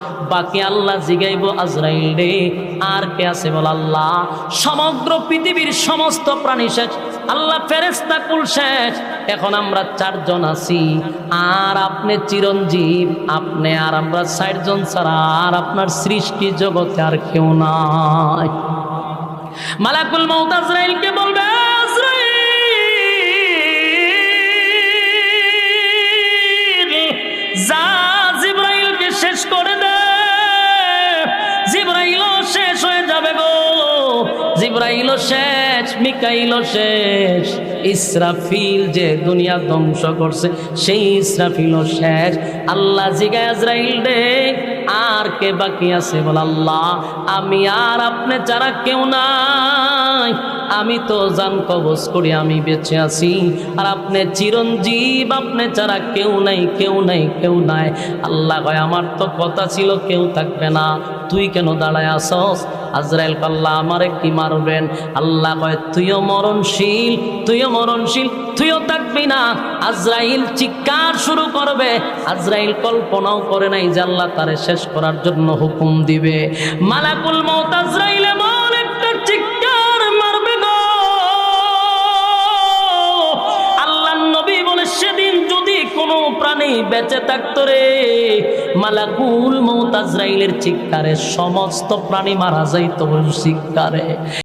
বাকি আল্লাহ জিগাইব আজরাইল রে আর কে আছে বল আল্লাহ। সমগ্র পৃথিবীর সমস্ত প্রাণী শেষ, আল্লাহ ফেরেশতা কুল শেষ, এখন আমরা 4 জন আছি আর আপনি চিরঞ্জীব, আপনি আর আমরা 60 জন ছাড়া আর আপনার সৃষ্টি জগতে আর কেউ নাই। মালাকুল মউত আজরাইলকে বলবে আজরাইল যা জিবরাইলকে শেষ করে দে। জিবরাইলও শেষ হয়ে যাবে গো, জিবরাইলও শেষ, মিকাইলও শেষ, ইসরাফিল যে দুনিয়া ধ্বংস করছে সেই ইসরাফিলও শেষ। আল্লাহ জিগায় আজরাইল রে আর কে বাকি আছে বল আল্লাহ। আমি আর আপনি যারা কেউ নাই, আমি তো জান কবজ করি আমি বেঁচে আছি, আর আপনি চিরঞ্জীব, আপনি ছাড়া কেউ নাই, কেউ নাই, কেউ নাই। আল্লাহ কয় আমার তো কথা ছিল কেউ থাকবে না, তুই কেন দাঁড়ায় আসস? আজরাইল আল্লাহ আমারে কি মারবেন? আল্লাহ কয় তুইও মরণশীল, তুইও মরণশীল, তুইও থাকবি না। আজরাইল চিৎকার শুরু করবে। আজরাইল কল্পনাও করে নাই যে আল্লাহ তারে শেষ করার জন্য হুকুম দিবে। মালাকুল মউত আজরাইল এমন একটা চিৎকার মারবে গো, আল্লাহর নবী বলে সেদিন যদি কোনো প্রাণী বেঁচে থাকতো রে, মালাকুল মউত আজরাইলের চিৎকারে সমস্ত প্রাণী মারা যাইতো চিৎকারে।